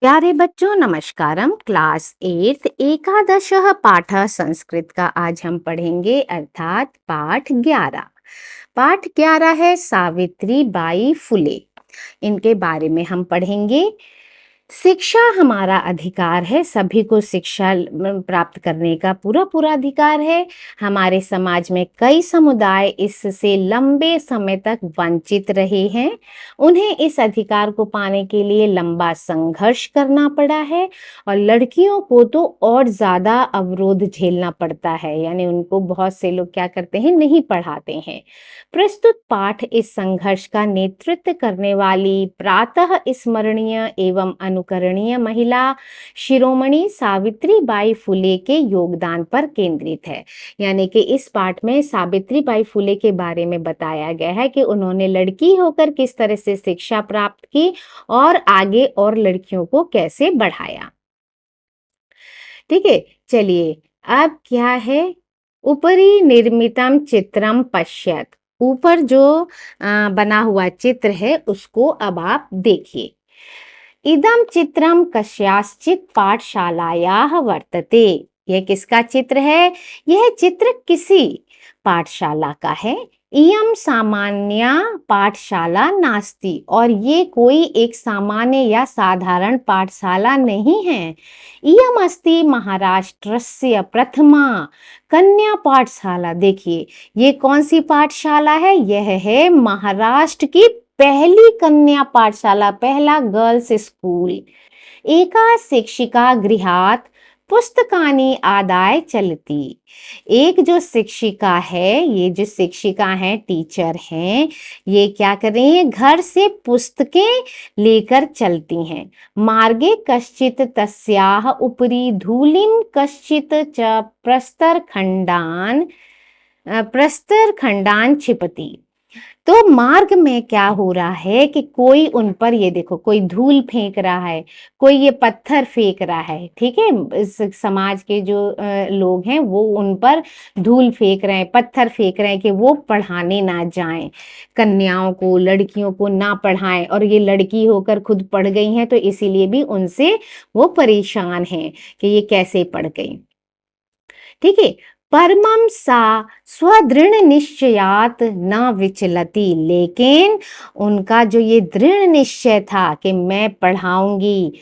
प्यारे बच्चों नमस्कारम। क्लास 8 एकादशः पाठ संस्कृत का आज हम पढ़ेंगे अर्थात पाठ 11। पाठ 11 है सावित्री बाई फुले। इनके बारे में हम पढ़ेंगे। शिक्षा हमारा अधिकार है, सभी को शिक्षा प्राप्त करने का पूरा पूरा अधिकार है। हमारे समाज में कई समुदाय इससे लंबे समय तक वंचित रहे हैं। उन्हें इस अधिकार को पाने के लिए लंबा संघर्ष करना पड़ा है और लड़कियों को तो और ज्यादा अवरोध झेलना पड़ता है, यानी उनको बहुत से लोग क्या करते हैं, नहीं पढ़ाते हैं। प्रस्तुत पाठ इस संघर्ष का नेतृत्व करने वाली प्रातः स्मरणीय एवं अनुकरणीय महिला शिरोमणि सावित्री बाई फुले के योगदान पर केंद्रित है। यानी कि इस पाठ में सावित्री बाई फुले के बारे में बताया गया है कि उन्होंने लड़की होकर किस तरह से शिक्षा प्राप्त की और आगे और लड़कियों को कैसे बढ़ाया। ठीक है, चलिए अब क्या है, उपरि निर्मितम चित्रम पश्यत। ऊपर जो बना हुआ चित्र है उसको अब आप देखिए। इदम चित्रम कस्याश्चित पाठशालायाः वर्तते। यह किसका चित्र है? यह चित्र किसी पाठशाला का है। इयम सामान्य पाठशाला नास्ति, और ये कोई एक सामान्य या साधारण पाठशाला नहीं है। इयम अस्ति महाराष्ट्रस्य प्रथमा कन्या पाठशाला। देखिए ये कौन सी पाठशाला है? यह है महाराष्ट्र की पहली कन्या पाठशाला, पहला गर्ल्स स्कूल। एका शिक्षिका गृहात पुस्तकानि आदाय चलती। एक जो शिक्षिका है, ये जो शिक्षिका है, टीचर हैं, ये क्या कर रही हैं? घर से पुस्तकें लेकर चलती हैं। मार्गे कश्चित तस्याः उपरि धूलिम कश्चित च प्रस्तर खंडान छिपति। तो मार्ग में क्या हो रहा है कि कोई उन पर, ये देखो, कोई धूल फेंक रहा है, कोई ये पत्थर फेंक रहा है। ठीक है, इस समाज के जो लोग हैं वो उन पर धूल फेंक रहे हैं, पत्थर फेंक रहे हैं कि वो पढ़ाने ना जाएं, कन्याओं को, लड़कियों को ना पढ़ाएं। और ये लड़की होकर खुद पढ़ गई हैं तो इसीलिए भी उनसे वो परेशान हैं कि ये कैसे पढ़ गई। ठीक है, परमम सा स्वदृढ़ निश्चयात न विचलती। लेकिन उनका जो ये दृढ़ निश्चय था कि मैं पढ़ाऊंगी,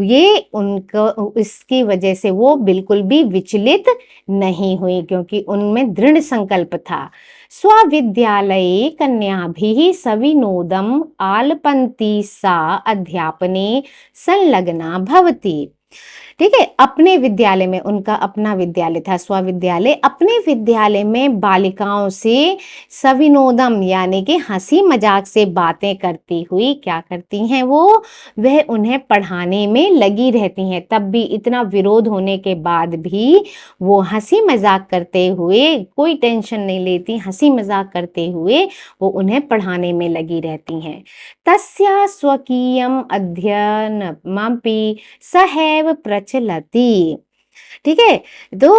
ये उनको, इसकी वजह से वो बिल्कुल भी विचलित नहीं हुई, क्योंकि उनमें दृढ़ संकल्प था। स्वविद्यालये कन्याभिः सविनोदम आलपन्ती सा अध्यापने संलग्ना भवति। ठीक है, अपने विद्यालय में, उनका अपना विद्यालय था, स्वविद्यालय, अपने विद्यालय में बालिकाओं से सविनोदम यानी कि हंसी मजाक से बातें करती हुई क्या करती हैं वह उन्हें पढ़ाने में लगी रहती हैं। तब भी इतना विरोध होने के बाद भी वो हंसी मजाक करते हुए, कोई टेंशन नहीं लेती, हंसी मजाक करते हुए वो उन्हें पढ़ाने में लगी रहती हैं। तस्या स्वकीयम अध्ययनमपि सहैव प्रचलति। ठीक है, तो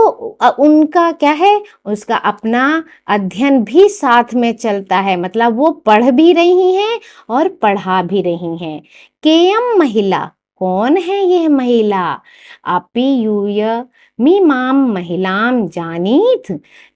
उनका क्या है, उसका अपना अध्ययन भी साथ में चलता है, मतलब वो पढ़ भी रही हैं और पढ़ा भी रही हैं। केयम महिला, कौन है यह महिला? अपि यूय मीमाम महिलाम जानीत।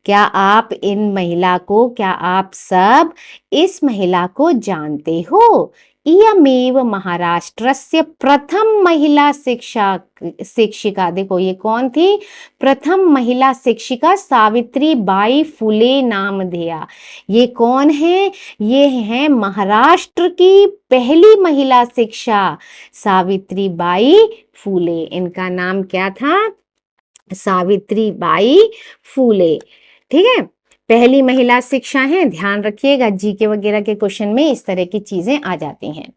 क्या आप इन महिला को, क्या आप सब इस महिला को जानते हो? इयमेव महाराष्ट्रस्य प्रथम महिला शिक्षिका। देखो ये कौन थी? प्रथम महिला शिक्षिका सावित्री बाई फुले नामधेया। ये कौन है? ये है महाराष्ट्र की पहली महिला शिक्षा सावित्री बाई फुले। इनका नाम क्या था? सावित्री बाई फुले। ठीक है, पहली महिला शिक्षा है, ध्यान रखिएगा, जीके वगैरह के क्वेश्चन में इस तरह की चीजें आ जाती हैं।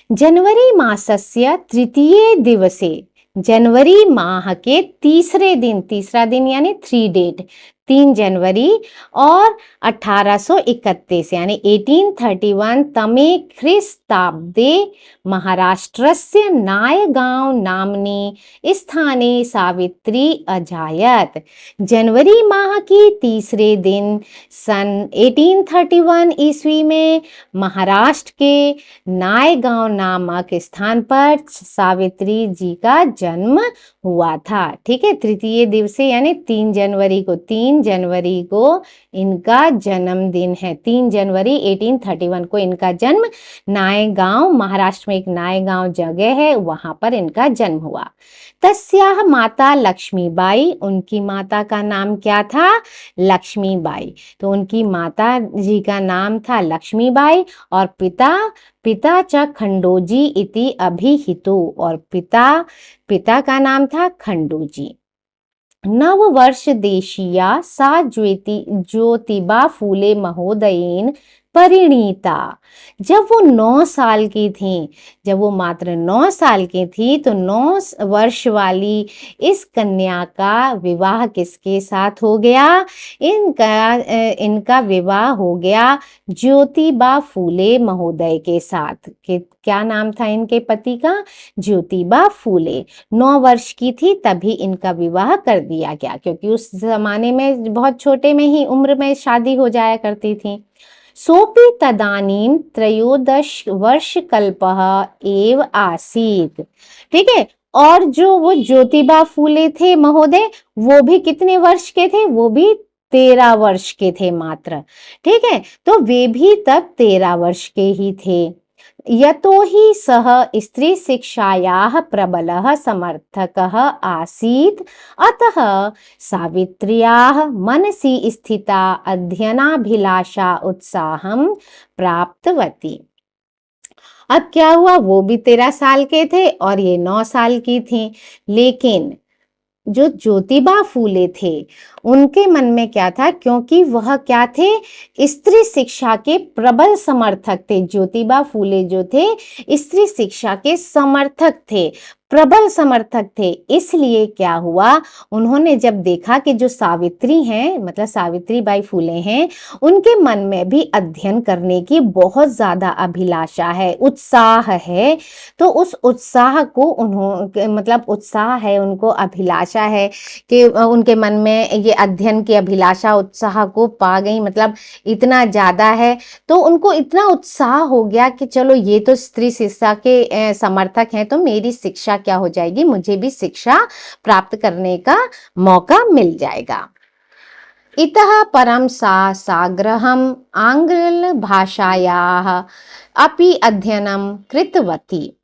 जनवरी मासस्य तृतीय दिवसे, जनवरी माह के तीसरे दिन, तीसरा दिन यानी 3 डेट, 3 जनवरी और 1831 यानी 1831 तमे ख्रीस्ताब्दे महाराष्ट्रस्य नायगांव नाम्नि स्थाने सावित्री अजायत। जनवरी माह की तीसरे दिन सन 1831 ईस्वी में महाराष्ट्र के नायगांव नामक स्थान पर सावित्री जी का जन्म हुआ था। ठीक है, तृतीय दिवसे यानी 3 जनवरी को इनका जन्मदिन है। 3 जनवरी 1831 को इनका जन्म नायगांव, महाराष्ट्र में एक नायगांव जगह है, वहां पर इनका जन्म हुआ। तस्याह माता लक्ष्मीबाई, उनकी माता का नाम क्या था? लक्ष्मीबाई। तो उनकी माता जी का नाम था लक्ष्मीबाई और पिता च खंडोजी इति अभिहितो, और पिता का नाम था खंडोजी। नववर्ष देशीया सा ज्योतिबा फूले महोदयेन परिणीता। जब वो 9 साल की थी, जब वो मात्र 9 साल की थी, तो 9 वर्ष वाली इस कन्या का विवाह किसके साथ हो गया? इनका विवाह हो गया ज्योतिबा फूले महोदय के साथ। क्या नाम था इनके पति का? ज्योतिबा फूले। 9 वर्ष की थी तभी इनका विवाह कर दिया गया, क्योंकि उस जमाने में बहुत छोटे में ही उम्र में शादी हो जाया करती थी। सोपि तदानीं 13 वर्ष कल्पः एव आसीत। ठीक है, और जो वो ज्योतिबा फूले थे महोदय, वो भी कितने वर्ष के थे? वो भी 13 वर्ष के थे मात्र। ठीक है, तो वे भी तब 13 वर्ष के ही थे। यतो हि सः स्त्री शिक्षायाः प्रबलः समर्थकः आसीत्, अतः सावित्र्याः मनसि स्थिता अध्ययनाभिलाषा उत्साहं प्राप्तवती। अब क्या हुआ? वो भी 13 साल के थे और ये 9 साल की थी, लेकिन जो ज्योतिबा फूले थे उनके मन में क्या था? क्योंकि वह क्या थे? स्त्री शिक्षा के प्रबल समर्थक थे। ज्योतिबा फूले जो थे स्त्री शिक्षा के समर्थक थे, प्रबल समर्थक थे। इसलिए क्या हुआ? उन्होंने जब देखा कि जो सावित्री हैं, मतलब सावित्रीबाई फूले हैं, उनके मन में भी अध्ययन करने की बहुत ज्यादा अभिलाषा है, उत्साह है, तो उस उत्साह को उत्साह है उनको, अभिलाषा है कि उनके मन में ये अध्ययन की अभिलाषा, उत्साह को पा गई, मतलब इतना ज्यादा है, तो उनको इतना उत्साह हो गया कि चलो ये तो स्त्री शिक्षा के समर्थक हैं, तो मेरी शिक्षा क्या हो जाएगी, मुझे भी शिक्षा प्राप्त करने का मौका मिल जाएगा। इतः परम सा साग्रहम आंग्ल भाषायाः अपि अध्ययनम कृतवती।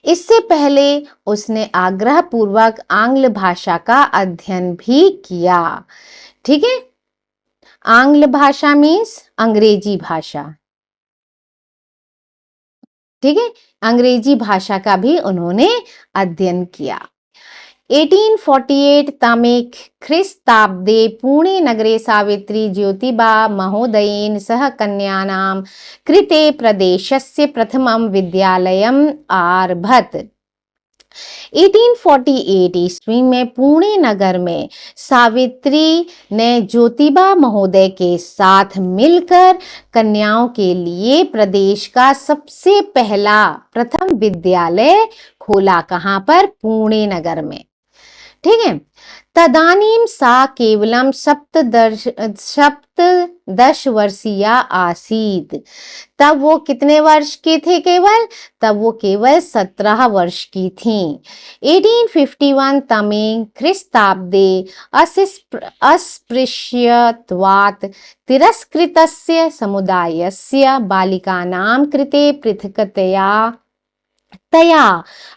इससे पहले उसने आग्रह पूर्वक आंग्ल भाषा का अध्ययन भी किया। ठीक है, आंग्ल भाषा मीन्स अंग्रेजी भाषा। ठीक है, अंग्रेजी भाषा का भी उन्होंने अध्ययन किया। 1848 तमे ख्रीस्ताब्दे पुणे नगरे सावित्री ज्योतिबा महोदयेन सह कन्यानां कृते प्रदेशस्य प्रथमं विद्यालयम् आरभत। 1848 ईस्वी में पुणे नगर में सावित्री ने ज्योतिबा महोदय के साथ मिलकर कन्याओं के लिए प्रदेश का सबसे पहला प्रथम विद्यालय खोला। कहाँ पर? पुणे नगर में। ठीक है, तदानीम सा केवलम सप्तदश वर्षीया आसीत। तब वो कितने वर्ष की थे? तब वो केवल 17 वर्ष की थी। 1851 तमे ख्रीस्ताब्दे अस्पृश्यत्वात् तिरस्कृतस्य समुदायस्य बालिकानां कृते पृथक्तया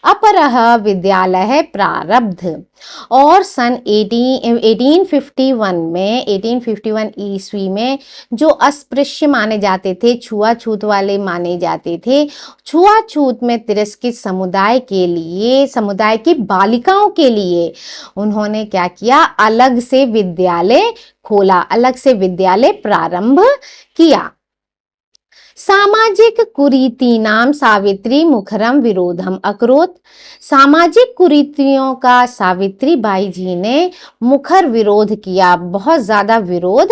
अपरः विद्यालय प्रारब्ध। और सन 1851 ईस्वी में जो अस्पृश्य माने जाते थे, छुआछूत वाले माने जाते थे, छुआछूत में तिरस्कृत समुदाय के लिए, समुदाय की बालिकाओं के लिए उन्होंने क्या किया? अलग से विद्यालय खोला, अलग से विद्यालय प्रारंभ किया। सामाजिक कुरीतीनाम सावित्री मुखरम विरोधम अकरोत। सामाजिक कुरीतियों का सावित्री बाई जी ने मुखर विरोध किया, बहुत ज्यादा विरोध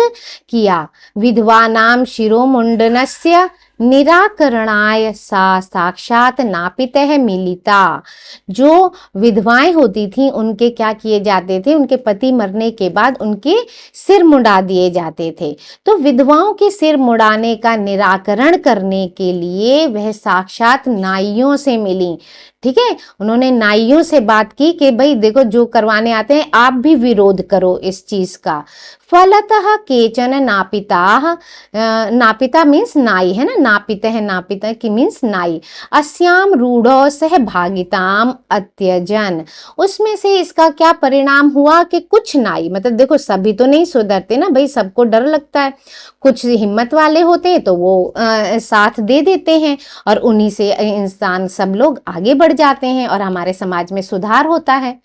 किया। विधवा नाम शिरोमुंडनस्य निराकरणाय सा साक्षात नापितः मिलिता। जो विधवाएं होती थी उनके क्या किए जाते थे, उनके पति मरने के बाद उनके सिर मुंडा दिए जाते थे। तो विधवाओं के सिर मुड़ाने का निराकरण करने के लिए वह साक्षात नाइयों से मिली। ठीक है, उन्होंने नाइयों से बात की कि भाई देखो, जो करवाने आते हैं आप भी विरोध करो इस चीज का। फलतः केचन नापिता, नापिता मीन्स नाई है ना, नापित है, नापिता की मीन्स नाई, अस्याम रूढ़ो सहभागिताम अत्यजन। उसमें से इसका क्या परिणाम हुआ कि कुछ नाई, मतलब देखो सभी तो नहीं सुधरते ना भाई, सबको डर लगता है, कुछ हिम्मत वाले होते हैं तो वो साथ दे देते हैं और उन्हीं से इंसान सब लोग आगे बढ़ जाते हैं और हमारे समाज में सुधार होता है।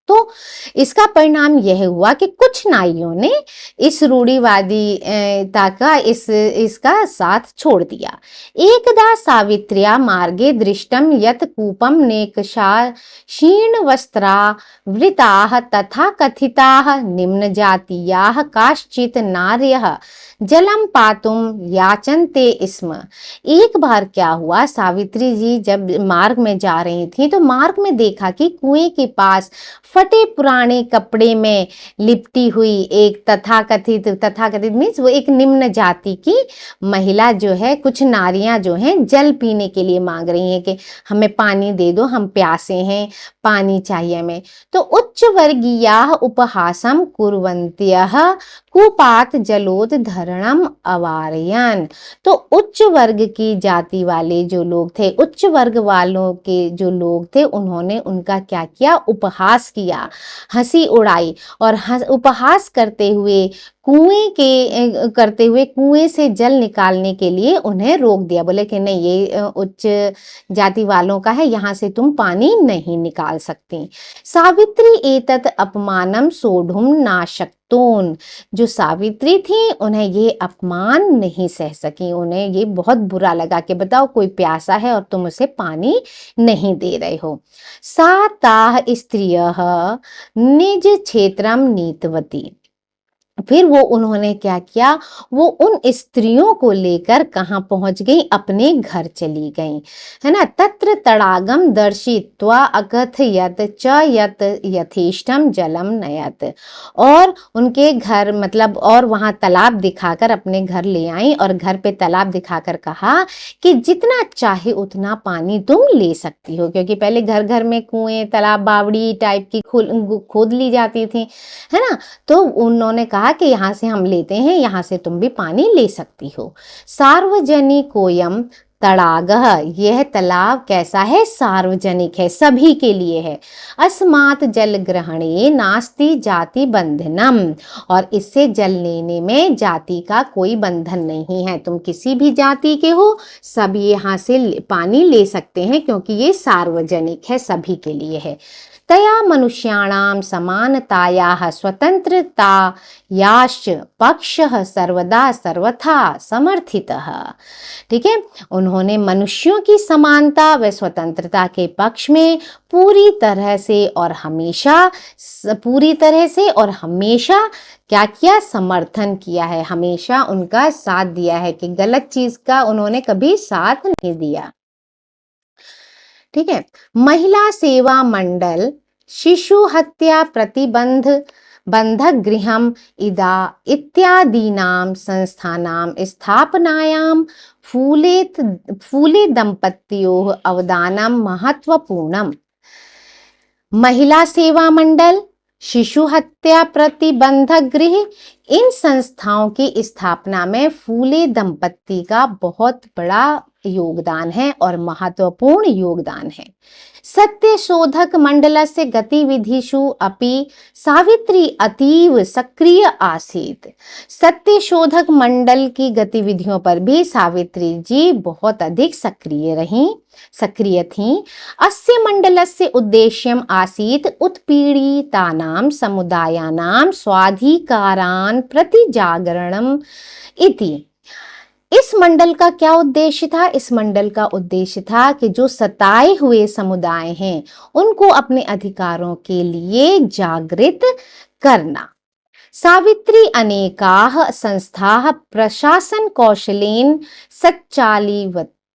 तो इसका परिणाम यह हुआ कि कुछ नाइयों ने इस रूढ़िवादिता का इसका साथ छोड़ दिया। एकदा सावित्र्या मार्गे दृष्टम यत कूपम नेकशा क्षीण वस्त्रा वृताः तथा कथिताः निम्न जातीयाः काश्चित नार्यः जलम पातुम याचन्ते स्म। एक बार क्या हुआ, सावित्री जी जब मार्ग में जा रही थी तो मार्ग में देखा कि कुएं के पास फटे पुराने कपड़े में लिपटी हुई एक तथाकथित मीन्स वो एक निम्न जाति की महिला जो है, कुछ नारियां जो हैं जल पीने के लिए मांग रही हैं कि हमें पानी दे दो, हम प्यासे हैं, पानी चाहिए हमें। तो उच्च वर्गीयाः उपहासम कुर्वन्त्यः कुपात जलोद धरणम अवारयन। तो उच्च वर्ग की जाति वाले जो लोग थे, उच्च वर्ग वालों के जो लोग थे, उन्होंने उनका क्या किया, उपहास किया, हंसी उड़ाई और उपहास करते हुए कुएं से जल निकालने के लिए उन्हें रोक दिया। बोले कि नहीं, ये उच्च जाति वालों का है, यहाँ से तुम पानी नहीं निकाल सकती। सावित्री एतत् अपमानम सोढ़ुम नाशक्तोन। जो सावित्री थी उन्हें ये अपमान नहीं सह सकी, उन्हें ये बहुत बुरा लगा कि बताओ कोई प्यासा है और तुम उसे पानी नहीं दे रहे हो। सा ताः स्त्रियः निज क्षेत्रम नीतवती। फिर वो उन्होंने क्या किया, वो उन स्त्रियों को लेकर कहाँ पहुंच गई, अपने घर चली गई, है ना। तत्र तड़ागम दर्शित्वा अकथयत च यत यथेष्टम जलम नयत। और उनके घर मतलब और वहां तालाब दिखाकर अपने घर ले आई और घर पे तालाब दिखाकर कहा कि जितना चाहे उतना पानी तुम ले सकती हो, क्योंकि पहले घर घर में कुएं, तालाब, बावड़ी टाइप की खोद ली जाती थी, है ना। तो उन्होंने कहा कि यहां से हम लेते हैं, यहां से तुम भी पानी ले सकती हो। सार्वजनिकोयम तड़ागः, यह तालाब कैसा है, सार्वजनिक है, सभी के लिए है। अस्मात् जल ग्रहणे नास्ति जाति बंधनम, और इससे जल लेने में जाति का कोई बंधन नहीं है, तुम किसी भी जाति के हो, सब यहाँ से पानी ले सकते हैं क्योंकि ये सार्वजनिक है, सभी के लिए है। तया मनुष्याणां समानतायाः स्वतंत्रतायाश्च पक्षः सर्वदा सर्वथा समर्थितः। ठीक है, उन्होंने मनुष्यों की समानता व स्वतंत्रता के पक्ष में पूरी तरह से और हमेशा क्या किया, समर्थन किया है, हमेशा उनका साथ दिया है कि गलत चीज का उन्होंने कभी साथ नहीं दिया। ठीक है, महिला सेवा मंडल शिशु हत्या प्रतिबंध बंधक गृहम इदा इत्यादीनां संस्थानां स्थापनायां फूले दंपत्योः अवदानम महत्वपूर्णम। महिला सेवा मंडल, शिशु हत्या प्रतिबंधक गृह, इन संस्थाओं की स्थापना में फूले दंपत्ति का बहुत बड़ा योगदान है और महत्वपूर्ण योगदान है। सत्यशोधक मंडलस्य गतिविधिषु अपि सावित्री अतीव सक्रिय आसीत्। सत्यशोधक मंडल की गतिविधियों पर भी सावित्री जी बहुत अधिक सक्रिय थीं। अस्य मंडलस्य उद्देश्यम् आसीत् उत्पीड़ितानां समुदायानां स्वाधिकारान् प्रति जागरणम् इति। इस मंडल का क्या उद्देश्य था? इस मंडल का उद्देश्य था कि जो सताए हुए समुदाय हैं उनको अपने अधिकारों के लिए जागृत करना। सावित्री अनेकाः संस्थाः प्रशासन कौशलेन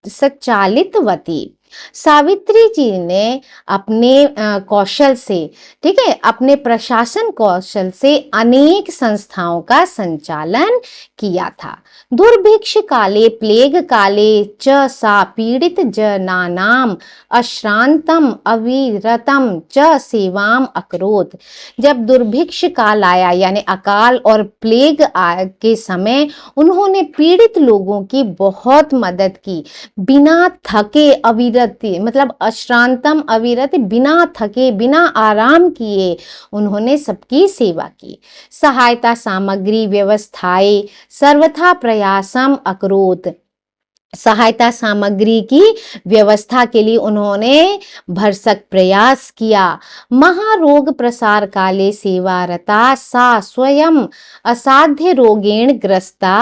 सच्चालितवती। सावित्री जी ने अपने कौशल से, ठीक है, अपने प्रशासन कौशल से अनेक संस्थाओं का संचालन किया था। दुर्भिक्ष काले प्लेग काले च सा पीड़ित जनानाम अश्रांतम अविरतम च सेवाम अकरोत। जब दुर्भिक्ष काल आया यानी अकाल और प्लेग के समय उन्होंने पीड़ित लोगों की बहुत मदद की, बिना थके अविरत, मतलब अश्रांतम अविरत, बिना थके बिना आराम किए उन्होंने सबकी सेवा की। सहायता सामग्री व्यवस्थाएं सर्वथा प्रयासम अकरोत। सहायता सामग्री की व्यवस्था के लिए उन्होंने भरसक प्रयास किया। महारोग प्रसार काले सेवारता सा स्वयं असाध्य रोगेण ग्रस्ता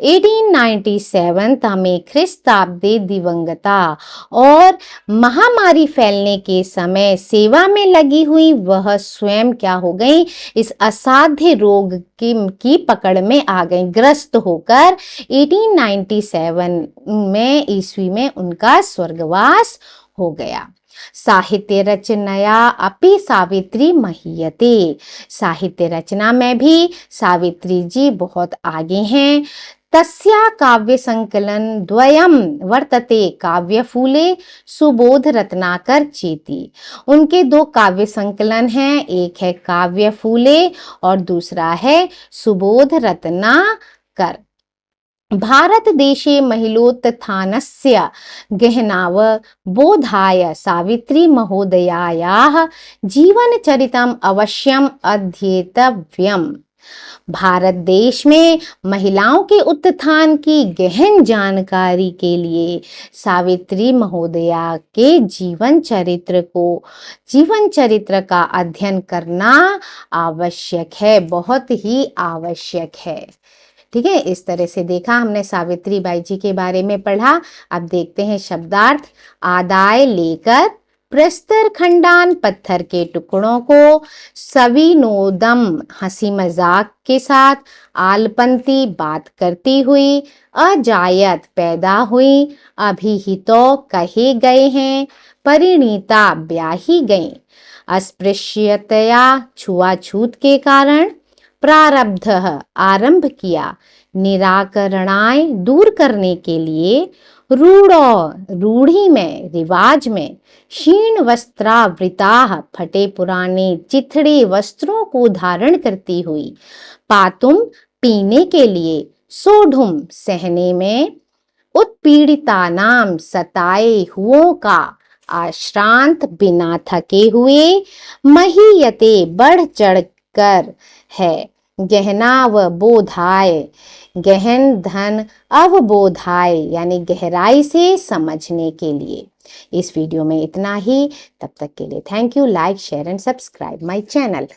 1897 तमे ख्रिस्ताब्दे दिवंगता। और महामारी फैलने के समय सेवा में लगी हुई वह स्वयं क्या हो गई? इस असाध्य रोग की पकड़ में आ गई, ग्रस्त होकर 1897 में ईस्वी में उनका स्वर्गवास हो गया। साहित्य रचनाया अपि सावित्री महीयते। साहित्य रचना में भी सावित्री जी बहुत आगे हैं। तस्या काव्य संकलन द्वयम वर्तते काव्यफूले सुबोध रत्नाकर चेती। उनके दो काव्य संकलन हैं, एक है काव्यफूले और दूसरा है सुबोध रत्नाकर। भारत देशे महिलोत्थानस्य गहनाव बोधाय सावित्री महोदयायाः जीवनचरितम् अवश्यम अध्येतव्यम्। भारत देश में महिलाओं के उत्थान की गहन जानकारी के लिए सावित्री महोदया के जीवन चरित्र का अध्ययन करना आवश्यक है, बहुत ही आवश्यक है। ठीक है, इस तरह से देखा हमने सावित्री बाई जी के बारे में पढ़ा। अब देखते हैं शब्दार्थ। आदाय लेकर, प्रस्तर खंडान पत्थर के टुकड़ों को, सविनोदम हंसी मजाक के साथ, आलपंती बात करती हुई, अजायत पैदा हुई, अभिहितो कहे गए हैं, परिणीता ब्याही गई, अस्पृश्यतया छुआछूत के कारण, प्रारब्ध आरंभ किया, निराकरणाय दूर करने के लिए, रूढ़ो रूढ़ी में रिवाज में, क्षीण वस्त्रावृता फटे पुराने चिथड़े वस्त्रों को धारण करती हुई, पातुम पीने के लिए, सोढ़ुम सहने में, उत्पीड़िता नाम सताए हुओं का आश्रांत बिना थके हुए, महीयते बढ़ चढ़ कर है, गहनाव बोधाय गहन धन अवबोधाय यानी गहराई से समझने के लिए। इस वीडियो में इतना ही, तब तक के लिए thank you. Like share and subscribe my channel.